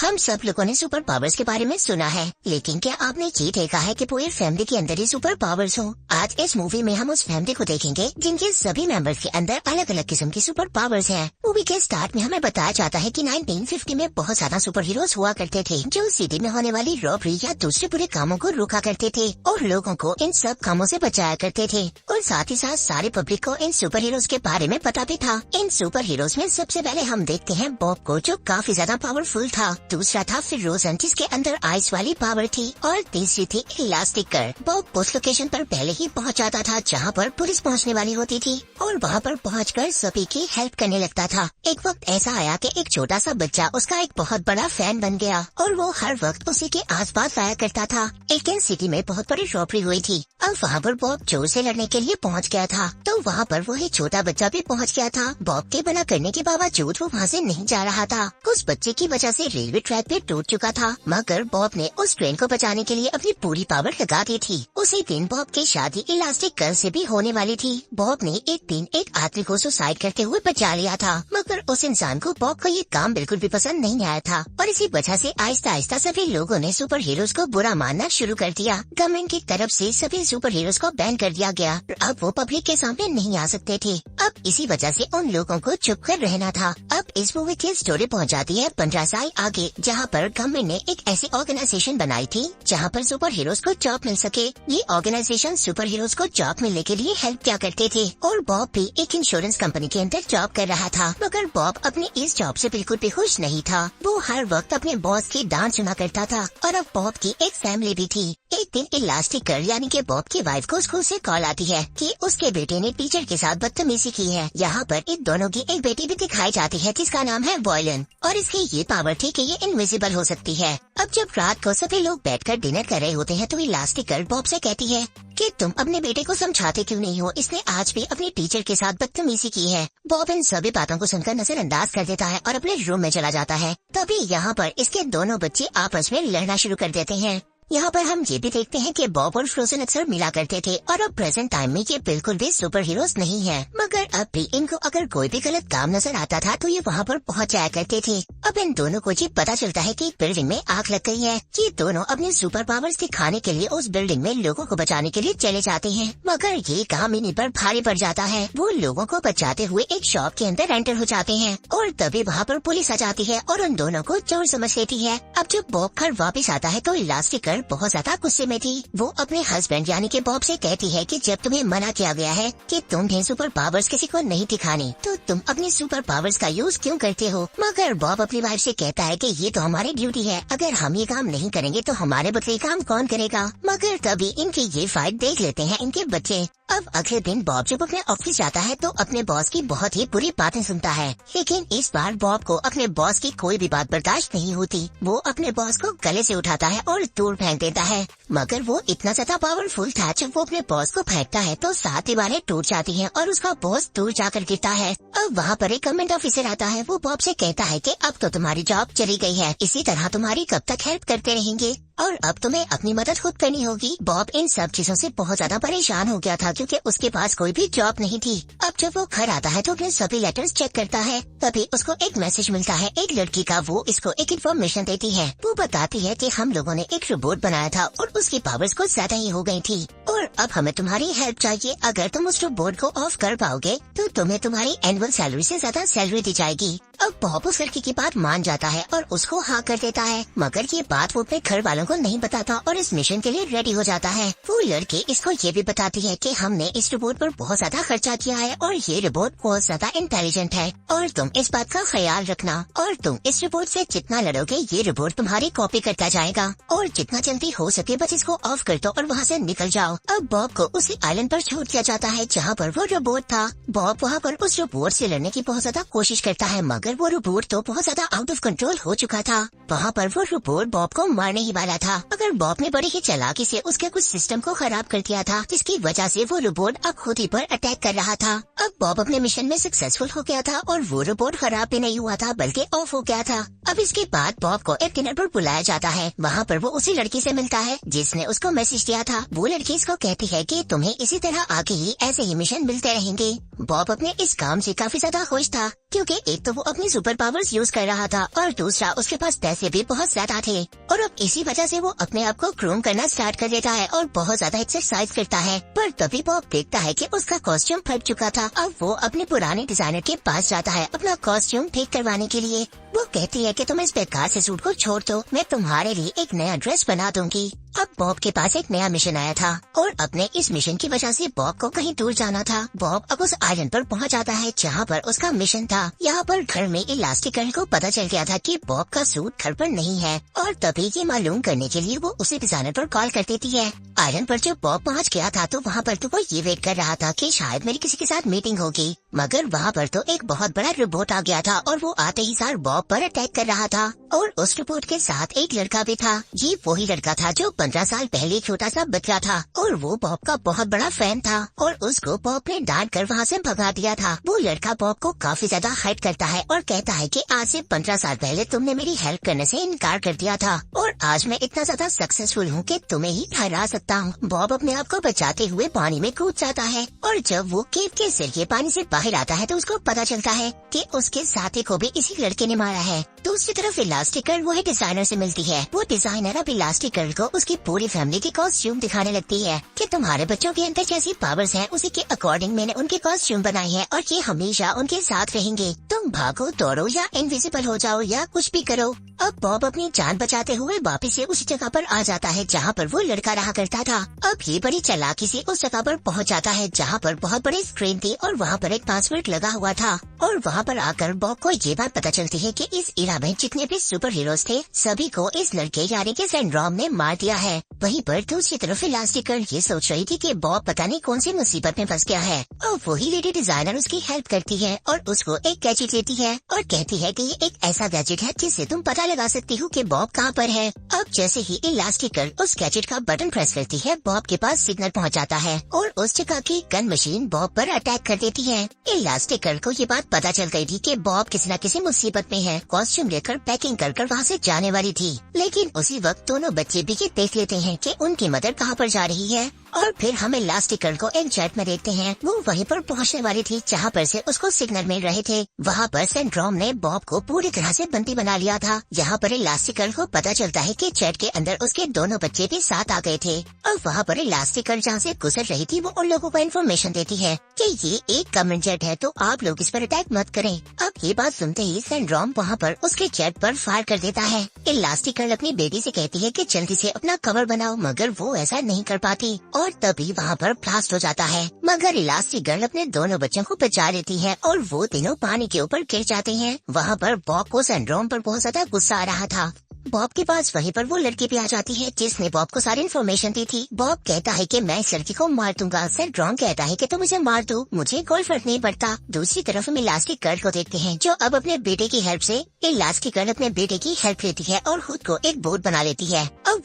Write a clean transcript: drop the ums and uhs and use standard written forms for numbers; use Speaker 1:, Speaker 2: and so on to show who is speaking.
Speaker 1: हम सब लोगों ने सुपर पावर्स के बारे में सुना है, लेकिन क्या आपने ये देखा है कि पूरी फैमिली के अंदर ही सुपर पावर्स हो? आज इस मूवी में हम उस फैमिली को देखेंगे जिनके सभी मेंबर्स के अंदर अलग अलग किस्म की सुपर पावर्स हैं। मूवी के स्टार्ट में हमें बताया जाता है कि 1950 में बहुत ज्यादा सुपर हीरोज हुआ करते थे जो सिटी में होने वाली रॉबरी या दूसरे बुरे कामों को रोका करते थे और लोगों को इन सब कामों से बचाया करते थे। और साथ ही साथ सारी पब्लिक को इन सुपर हीरोज के बारे में पता भी था। इन सुपर हीरोज में सबसे पहले हम देखते हैं बॉब को, जो काफी ज्यादा पावरफुल था। दूसरा था फिरोजन, जिसके अंदर आइस वाली पावर थी। और तीसरी थी इलास्टिकर। बॉब उस लोकेशन पर पहले ही पहुंच जाता था जहां पर पुलिस पहुंचने वाली होती थी और वहां पर पहुंचकर सभी की हेल्प करने लगता था। एक वक्त ऐसा आया कि एक छोटा सा बच्चा उसका एक बहुत बड़ा फैन बन गया और वो हर वक्त उसी के आसपास आया करता था। एक दिन सिटी में बहुत बड़ी रॉबरी हुई थी। अब वहाँ पर बॉब जोर से लड़ने के लिए पहुँच गया था, तो वहाँ पर वही छोटा बच्चा भी पहुँच गया था। बॉब के मना करने के बावजूद वो वहाँ से नहीं जा रहा था। उस बच्चे की वजह से रेलवे ट्रैक पे टूट चुका था, मगर बॉब ने उस ट्रेन को बचाने के लिए अपनी पूरी पावर लगा दी थी। उसी दिन बॉब की शादी इलास्टिक गर्ल से भी होने वाली थी। बॉब ने एक दिन एक आदमी को सुसाइड करते हुए बचा लिया था, मगर उस इंसान को बॉब का ये काम बिल्कुल भी पसंद नहीं आया था और इसी वजह से आहिस्ता आहिस्ता सभी लोगों ने सुपर हीरोज को बुरा मानना शुरू कर दिया। गवर्नमेंट की तरफ से सभी सुपर हीरोज को बैन कर दिया गया। अब वो पब्लिक के सामने नहीं आ सकते थे। अब इसी वजह से उन लोगों को चुप कर रहना था। अब इस मूवी की स्टोरी पहुंच जाती है 15 साल आगे, जहां पर गवर्नमेंट ने एक ऐसी ऑर्गेनाइजेशन बनाई थी जहां पर सुपर हीरोज को जॉब मिल सके। ये ऑर्गेनाइजेशन सुपर हीरोज को जॉब मिलने के लिए हेल्प किया करते थे और बॉब भी एक इंश्योरेंस कंपनी के अंदर जॉब कर रहा था। मगर बॉब अपनी इस जॉब से बिल्कुल भी खुश नहीं था। वो हर वक्त अपने बॉस की डांट सुना करता था और अब बॉब की एक फैमिली भी थी। एक दिन इलास्टिकर यानी कि बॉब की वाइफ को स्कूल से कॉल आती है कि उसके बेटे ने टीचर के साथ बदतमीजी की है। यहाँ पर इन दोनों की एक बेटी भी दिखाई जाती है जिसका नाम है वॉयलन और इसकी ये पावर थी कि ये इनविजिबल हो सकती है। अब जब रात को सभी लोग बैठकर डिनर कर रहे होते हैं तो इलास्टिकर बॉब से कहती है कि तुम अपने बेटे को समझाते क्यों नहीं हो, इसने आज भी अपनी टीचर के साथ बदतमीजी की है। बॉब इन सभी बातों को सुनकर नजरअंदाज कर देता है और अपने रूम में चला जाता है। तभी यहाँ पर इसके दोनों बच्चे आपस में लड़ना शुरू कर देते हैं। यहाँ पर हम ये भी देखते हैं कि बॉब और फ्रोजन अक्सर मिला करते थे और अब प्रेजेंट टाइम में ये बिल्कुल भी सुपर हीरोज नहीं है, मगर अब भी इनको अगर कोई भी गलत काम नजर आता था तो ये वहाँ पर पहुँच जाया करते थे। अब इन दोनों को ये पता चलता है कि बिल्डिंग में आग लग गई है। ये दोनों अपने सुपर पावर्स दिखाने के लिए उस बिल्डिंग में लोगों को बचाने के लिए चले जाते हैं, मगर ये काम इन्हीं पर भारी पड़ जाता है। वो लोगों को बचाते हुए एक शॉप के अंदर एंटर हो जाते हैं और तभी वहाँ पर पुलिस आ जाती है और उन दोनों को चोर समझ लेती है। अब जब बॉब घर वापिस आता है तो इलास्टिकर बहुत ज्यादा गुस्से में थी। वो अपने हस्बैंड यानी कि बॉब से कहती है कि जब तुम्हें मना किया गया है कि तुम्हें सुपर पावर्स किसी को नहीं दिखानी, तो तुम अपनी सुपर पावर्स का यूज क्यों करते हो? मगर बॉब अपनी वाइफ से कहता है कि ये तो हमारी ड्यूटी है, अगर हम ये काम नहीं करेंगे तो हमारे बदले काम कौन करेगा? मगर तभी इनकी ये फाइट देख लेते हैं इनके बच्चे। अब अगले दिन बॉब जब अपने ऑफिस जाता है तो अपने बॉस की बहुत ही बुरी बातें सुनता है, लेकिन इस बार बॉब को अपने बॉस की कोई भी बात बर्दाश्त नहीं होती। वो अपने बॉस को गले से उठाता है और दूर फेंक देता है, मगर वो इतना ज्यादा पावरफुल था, जब वो अपने बॉस को फेंकता है तो 7 दीवारें टूट जाती हैं और उसका बॉस दूर जाकर गिरता है। अब वहाँ पर एक गवर्नमेंट ऑफिसर आता है। वो बॉब से कहता है कि अब तो तुम्हारी जॉब चली गई है, इसी तरह तुम्हारी कब तक हेल्प करते रहेंगे और अब तुम्हें अपनी मदद खुद करनी होगी। बॉब इन सब चीजों से बहुत ज्यादा परेशान हो गया था क्योंकि उसके पास कोई भी जॉब नहीं थी। अब जब वो घर आता है तो अपने सभी लेटर्स चेक करता है, तभी उसको एक मैसेज मिलता है एक लड़की का। वो इसको एक इन्फॉर्मेशन देती है। वो बताती है कि हम लोगों ने एक रोबोट बनाया था और उसकी पावर्स कुछ ज्यादा ही हो गई थी और अब हमें तुम्हारी हेल्प चाहिए। अगर तुम उस रोबोट को ऑफ कर पाओगे तो तुम्हें तुम्हारी एनुअल सैलरी से ज्यादा सैलरी दी जाएगी। अब बॉब उस लड़की की बात मान जाता है और उसको हाँ कर देता है, मगर ये बात वो अपने घर वालों को नहीं बताता और इस मिशन के लिए रेडी हो जाता है। वो लड़की इसको ये भी बताती है कि हमने इस रोबोट पर बहुत ज्यादा खर्चा किया है और ये रोबोट बहुत ज्यादा इंटेलिजेंट है और तुम इस बात का ख्याल रखना और तुम इस रोबोट से जितना लड़ोगे ये रोबोट तुम्हारी कॉपी करता जाएगा और जितना जल्दी हो सके बस इसको ऑफ कर दो और वहाँ से निकल जाओ। अब बॉब को उसी आइलैंड पर छोड़ दिया जाता है जहाँ पर वो रोबोट था। बॉब वहाँ पर उस रोबोट से लड़ने की बहुत ज्यादा कोशिश करता है, मगर वो रोबोट तो बहुत ज्यादा आउट ऑफ कंट्रोल हो चुका था। वहाँ पर वो रोबोट बॉब को मारने ही वाला था, मगर बॉब ने बड़ी ही चालाकी से उसके कुछ सिस्टम को खराब कर दिया था, जिसकी वजह से वो रोबोट अब खुद ही पर अटैक कर रहा था। अब बॉब अपने मिशन में सक्सेसफुल हो गया था और वो रोबोट खराब भी नहीं हुआ था बल्कि ऑफ हो गया था। अब इसके बाद बॉब को एक डिनर पर बुलाया जाता है। वहाँ पर वो उसी लड़की से मिलता है जिसने उसको मैसेज दिया था। वो लड़की इसको कहती है कि तुम्हें इसी तरह आगे ही ऐसे ही मिशन मिलते रहेंगे। बॉब अपने इस काम से काफी ज्यादा खुश था क्योंकि एक तो वो अपनी सुपर पावर्स यूज कर रहा था और दूसरा उसके पास पैसे पैसे भी बहुत ज्यादा थे और अब इसी वजह से वो अपने आप को ग्रूम करना स्टार्ट कर देता है और बहुत ज्यादा एक्सरसाइज करता है। पर तभी बॉब देखता है कि उसका कॉस्ट्यूम फट चुका था। अब वो अपने पुराने डिजाइनर के पास जाता है अपना कॉस्ट्यूम ठीक करवाने के लिए। वो कहती है कि तुम इस बेकार से सूट को छोड़ दो, मैं तुम्हारे लिए एक नया ड्रेस बना दूंगी। अब बॉब के पास एक नया मिशन आया था और अपने इस मिशन की वजह से बॉब को कहीं दूर जाना था। बॉब अब उस आइलैंड पर पहुंच जाता है जहां पर उसका मिशन था। यहाँ पर घर में इलास्टिक गर्ल को पता चल गया था कि बॉब का सूट घर पर नहीं है और तभी ये मालूम करने के लिए वो उसी डिजाइनर पर कॉल कर देती है। आइलैंड पर जब बॉब पहुंच गया था तो वहाँ पर तो वो ये वेट कर रहा था कि शायद मेरी किसी के साथ मीटिंग होगी, मगर वहाँ पर तो एक बहुत बड़ा रोबोट आ गया था और वो आते ही सार बॉब पर अटैक कर रहा था। और उस रोबोट के साथ एक लड़का भी था। ये वही लड़का था जो 15 साल पहले छोटा सा बच्चा था और वो बॉब का बहुत बड़ा फैन था और उसको बॉब ने डांट कर वहाँ से भगा दिया था। वो लड़का बॉब को काफी ज्यादा हाइट करता है और कहता है कि आज से 15 साल पहले तुमने मेरी हेल्प करने से इनकार कर दिया था और आज मैं इतना ज्यादा सक्सेसफुल हूँ कि तुम्हें ही हरा सकता हूँ। बॉब अपने आप को बचाते हुए पानी में कूद जाता है और जब वो केव के जरिए पानी से बाहर आता है तो उसको पता चलता है कि उसके साथी को भी इसी लड़के ने मारा है। दूसरी तरफ इलास्टिक गर्ल वही डिजाइनर से मिलती है। वो डिजाइनर अब इलास्टिक गर्ल को उसकी पूरी फैमिली की कॉस्ट्यूम दिखाने लगती है कि तुम्हारे बच्चों के अंदर जैसी पावर्स हैं उसी के अकॉर्डिंग मैंने उनके कॉस्ट्यूम बनाई है और ये हमेशा उनके साथ रहेंगे। तुम भागो दौड़ो या इनविजिबल हो जाओ या कुछ भी करो। अब बॉब अपनी जान बचाते हुए वापस से उसी जगह पर आ जाता है जहाँ पर वो लड़का रहा करता था। अब ये बड़ी चालाकी से उस जगह पर पहुँच जाता है जहाँ पर बहुत बड़ी स्क्रीन थी और वहाँ पर एक पासवर्ड लगा हुआ था और वहाँ पर आकर बॉब को ये बात पता चलती है कि इस इरा में जितने भी सुपर हीरोज थे सभी को इस लड़के यानी कि सिंड्रोम ने मार दिया है। वहीं पर दूसरी तरफ इलास्टिक गर्ल ये सोच रही थी कि बॉब पता नहीं कौन सी मुसीबत में फंस गया है और वही लेडी डिजाइनर उसकी हेल्प करती है और उसको एक गैजेट देती है और कहती है कि ये एक ऐसा गैजेट है जिससे तुम पता लगा सकती हो कि बॉब कहाँ पर है। अब जैसे ही इलास्टिक गर्ल उस गैजेट का बटन प्रेस करती है बॉब के पास सिग्नल पहुँच जाता है और उस जगह की गन मशीन बॉब पर अटैक कर देती है। इलास्टिक गर्ल को ये बात पता चल गई थी कि बॉब किसी न किसी मुसीबत में है। कॉस्ट्यूम लेकर पैकिंग कर वहाँ से जाने वाली थी, लेकिन उसी वक्त दोनों बच्चे भी ये देख लेते हैं कि उनकी मदर कहाँ पर जा रही है और फिर हम इलास्टिक गर्ल को एक जेट में देखते हैं। वो वहीं पर पहुंचने वाली थी जहाँ पर से उसको सिग्नल मिल रहे थे। वहाँ पर सिंड्रोम ने बॉब को पूरी तरह से बंदी बना लिया था। यहाँ पर इलास्टिक गर्ल को पता चलता है कि जेट के अंदर उसके दोनों बच्चे भी साथ आ गए थे और वहाँ पर इलास्टिक गर्ल जहाँ से गुजर रही थी वो उन लोगों को इन्फॉर्मेशन देती है कि ये एक कमेंट जेट है तो आप लोग इस पर अटैक मत करें। अब ये बात सुनते ही सिंड्रोम वहाँ पर उसके जेट पर फायर कर देता है। इलास्टिक गर्ल अपनी बेटी से कहती है कि जल्दी से अपना कवर बनाओ, मगर वो ऐसा नहीं कर पाती और तभी वहाँ पर ब्लास्ट हो जाता है। मगर इलास्टिक गर्ल अपने दोनों बच्चों को बचा लेती है और वो तीनों पानी के ऊपर गिर जाते हैं। वहाँ पर बॉब को सिंड्रोम पर बहुत ज्यादा गुस्सा आ रहा था। बॉब के पास वहीं पर वो लड़की भी आ जाती है जिसने बॉब को सारी इन्फॉर्मेशन दी थी। बॉब कहता है कि मैं इस लड़की को मार दूंगा। सिंड्रोम कहता है कि तुम मुझे मार दो, मुझे कोई फर्क नहीं पड़ता। दूसरी तरफ हम इलास्टिक गर्ल को देखते हैं जो अब अपने बेटे की हेल्प से इलास्टिक गर्ल अपने बेटे की हेल्प लेती है और खुद को एक बोट बना लेती है। अब